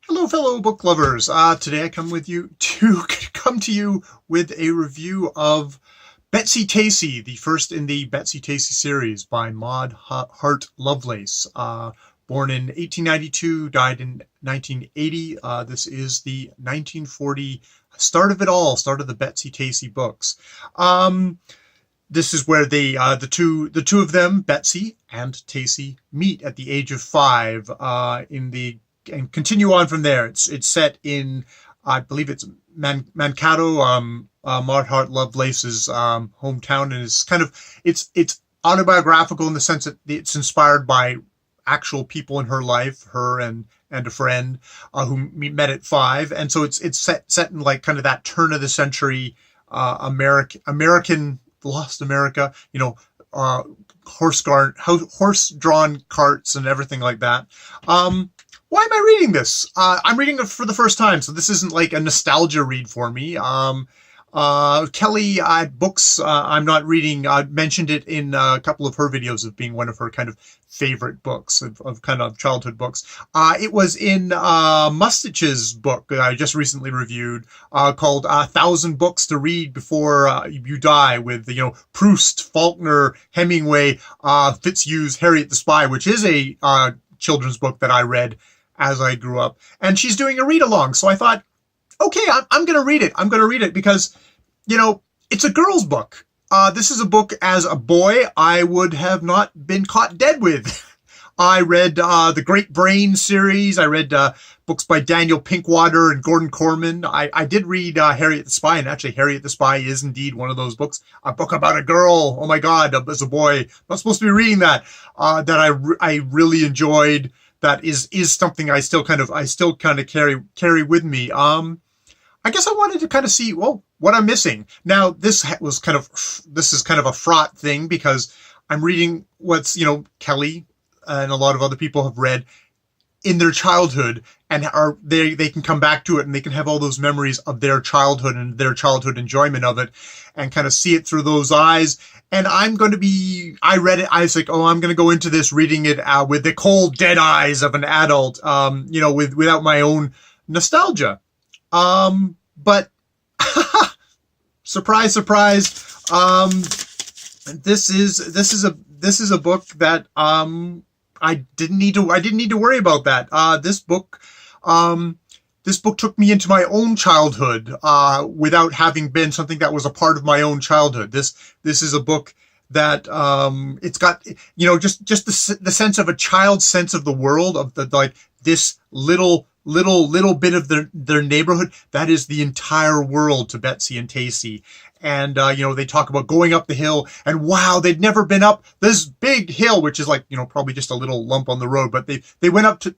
Hello, fellow book lovers. Today I come to you with a review of Betsy-Tacy, the first in the Betsy-Tacy series by Hart Lovelace. Born in 1892, died in 1980. This is the 1940 start of it all, start of the Betsy-Tacy books. This is where the two of them, Betsy and Tacy, meet at the age of 5 and continue on from there. It's set in, I believe it's Mankato, Maud Hart Lovelace's hometown, and it's autobiographical in the sense that it's inspired by actual people in her life, her and a friend who met at 5, and so it's set in like kind of that turn of the century American lost America, horse-drawn carts and everything like that. Why am I reading this? I'm reading it for the first time, so this isn't like a nostalgia read for me. Kelly at Books I'm Not Reading mentioned it in a couple of her videos of being one of her kind of favorite books, of kind of childhood books. It was in Mustache's book that I just recently reviewed called 1,000 Books to Read Before You Die, with Proust, Faulkner, Hemingway, Fitzhugh's Harriet the Spy, which is a children's book that I read as I grew up. And she's doing a read along, so I thought, okay, I'm going to read it. I'm going to read it because, it's a girl's book. This is a book as a boy I would have not been caught dead with. I read the Great Brain series. I read books by Daniel Pinkwater and Gordon Corman. I did read Harriet the Spy, and actually Harriet the Spy is indeed one of those books. A book about a girl. Oh my God, as a boy, I'm not supposed to be reading that. That I really enjoyed. That is something I still kind of carry with me. I guess I wanted to kind of see, well, what I'm missing. Now, this is kind of a fraught thing because I'm reading what's, Kelly and a lot of other people have read in their childhood, and they can come back to it and they can have all those memories of their childhood and their childhood enjoyment of it and kind of see it through those eyes. And I read it, I was like, oh, I'm going to go into this reading it with the cold, dead eyes of an adult, without my own nostalgia. But surprise, surprise. This is a book that, I didn't need to worry about that. This book took me into my own childhood, without having been something that was a part of my own childhood. This is a book that, it's got, just the sense of a child's sense of the world, of this little bit of their neighborhood. That is the entire world to Betsy and Tacy. And, they talk about going up the hill, and wow, they'd never been up this big hill, which is like, probably just a little lump on the road, but they went up to,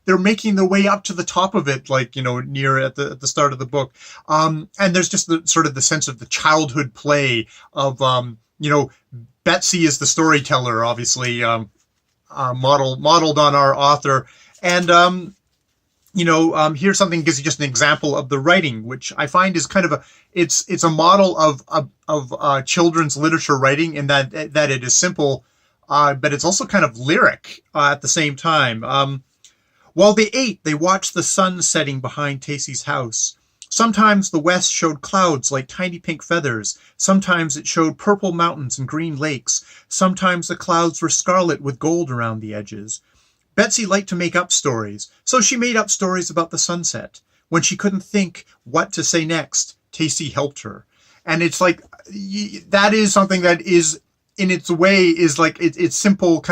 they're making their way up to the top of it, like, near at the start of the book. And there's just the sort of the sense of the childhood play of, Betsy is the storyteller, obviously, modeled on our author. And, here's something gives you just an example of the writing, which I find is kind of it's a model of children's literature writing, in that it is simple, but it's also kind of lyric at the same time. While they ate, they watched the sun setting behind Tacy's house. Sometimes the west showed clouds like tiny pink feathers. Sometimes it showed purple mountains and green lakes. Sometimes the clouds were scarlet with gold around the edges. Betsy liked to make up stories, so she made up stories about the sunset. When she couldn't think what to say next, Tacy helped her. And it's like, that is something that is, in its way, is like, it's simple,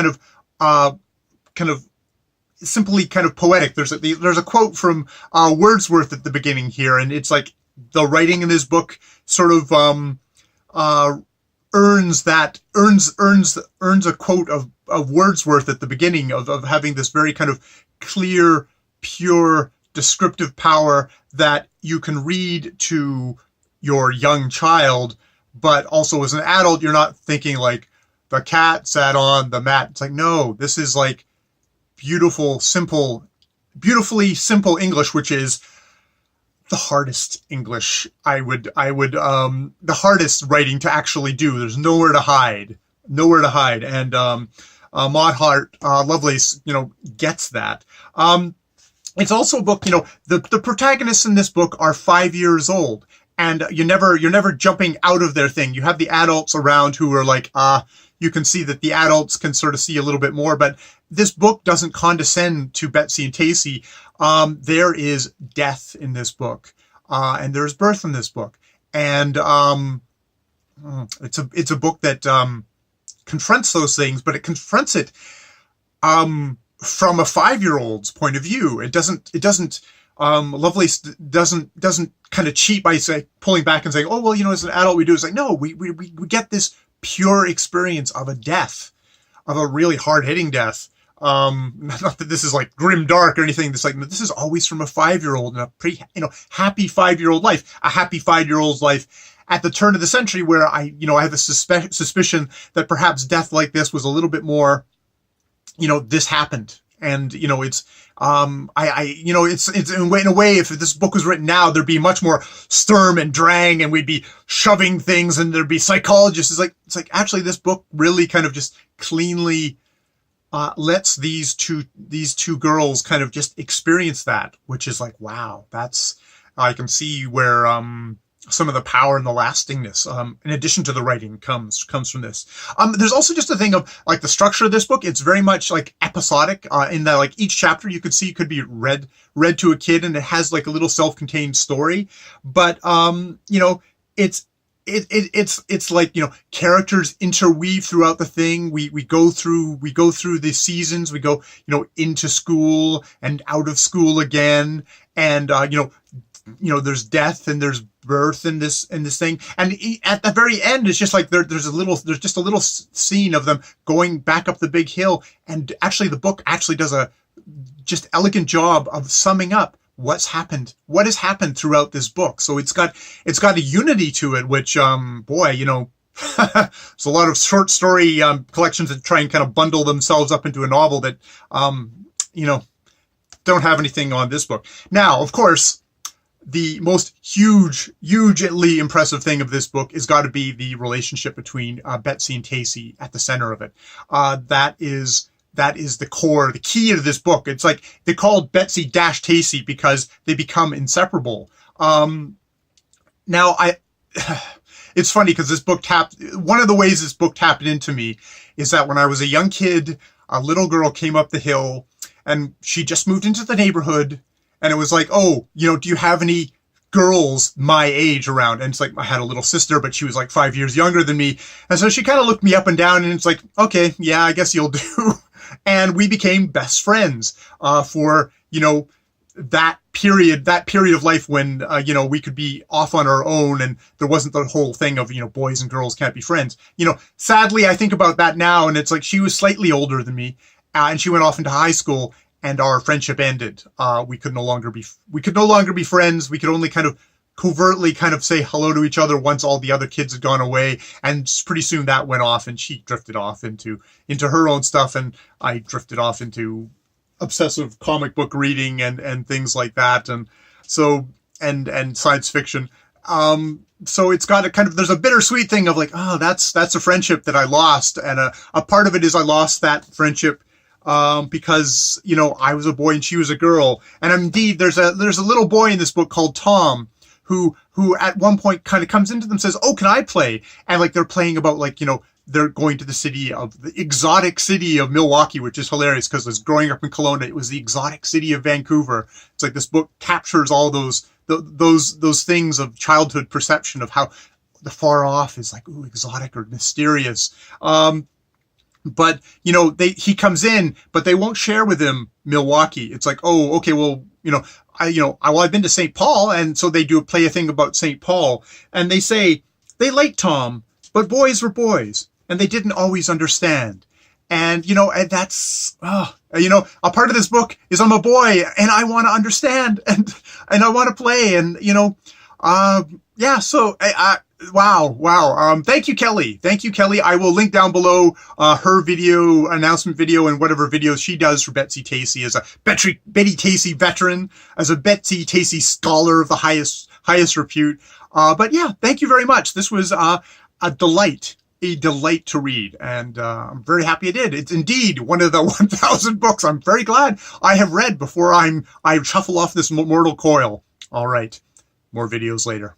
simply kind of poetic. There's a quote from Wordsworth at the beginning here, and it's like, the writing in this book sort of earns a quote of Wordsworth at the beginning, of having this very kind of clear, pure, descriptive power that you can read to your young child, but also as an adult, you're not thinking like, the cat sat on the mat. It's like, no, this is like beautifully simple English, which is the hardest English the hardest writing to actually do. There's nowhere to hide. And Maud Hart Lovelace, gets that. it's also a book, the protagonists in this book are 5 years old, and you're never jumping out of their thing. You have the adults around who are like, you can see that the adults can sort of see a little bit more, but this book doesn't condescend to Betsy and Casey. There is death in this book, and there's birth in this book, and it's a book that confronts those things, but it confronts it from a 5-year-old's point of view. It doesn't Lovelace doesn't kind of cheat by pulling back and saying, oh, well, as an adult we do. It's like, no, we get this pure experience of a death, of a really hard-hitting death. Not that this is like grim dark or anything. This is always from a 5-year-old, and a pretty, happy 5-year-old life, a happy 5-year-old's life at the turn of the century, where I have a suspicion that perhaps death like this was a little bit more, this happened. And, it's, it's in a way, if this book was written now, there'd be much more Sturm and Drang, and we'd be shoving things, and there'd be psychologists. It's like actually this book really kind of just cleanly, lets these two girls kind of just experience that, which is like, wow, I can see where, some of the power and the lastingness, in addition to the writing, comes from this. There's also just a thing of like the structure of this book. It's very much like episodic, in that like each chapter you could see could be read to a kid, and it has like a little self-contained story. But it's like, characters interweave throughout the thing. We go through the seasons. We go, into school and out of school again, and there's death and there's birth in this thing, and at the very end it's just like there's just a little scene of them going back up the big hill, and actually the book actually does a just elegant job of summing up what has happened throughout this book. So it's got a unity to it, which there's a lot of short story collections that try and kind of bundle themselves up into a novel that don't have anything on this book. Now, of course, the most hugely impressive thing of this book has got to be the relationship between Betsy and Casey at the center of it. That is the core, the key of this book. It's like they called Betsy-Tacy because they become inseparable. Now, it's funny because this book one of the ways this book tapped into me is that when I was a young kid, a little girl came up the hill, and she just moved into the neighborhood. And it was like, oh, do you have any girls my age around? And it's like, I had a little sister, but she was like 5 years younger than me. And so she kind of looked me up and down, and it's like, okay, yeah, I guess you'll do. And we became best friends for, that period of life when, we could be off on our own, and there wasn't the whole thing of, boys and girls can't be friends. Sadly, I think about that now, and it's like she was slightly older than me, and she went off into high school. And our friendship ended. We could no longer be friends. We could only kind of covertly kind of say hello to each other once all the other kids had gone away. And pretty soon that went off, and she drifted off into her own stuff, and I drifted off into obsessive comic book reading and things like that. And so and science fiction. So it's got a kind of, there's a bittersweet thing of like, oh, that's a friendship that I lost, and a part of it is I lost that friendship because, I was a boy and she was a girl. And indeed, there's a little boy in this book called Tom who at one point kind of comes into them and says, oh, can I play? And like, they're playing about like, they're going to the exotic city of Milwaukee, which is hilarious because as growing up in Kelowna, it was the exotic city of Vancouver. It's like this book captures all those things of childhood perception of how the far off is like, ooh, exotic or mysterious. But, he comes in, but they won't share with him Milwaukee. It's like, oh, okay, well, I've been to St. Paul. And so they play a thing about St. Paul, and they say they like Tom, but boys were boys and they didn't always understand. And, and that's, a part of this book is I'm a boy and I want to understand and I want to play and, so wow. Thank you, Kelly. I will link down below her announcement video, and whatever videos she does for Betsy-Tacy as a Betty-Tacy veteran, as a Betsy-Tacy scholar of the highest repute. But yeah, thank you very much. This was a delight a delight to read, and I'm very happy I did. It's indeed one of the 1,000 books I'm very glad I have read before I shuffle off this mortal coil. All right, more videos later.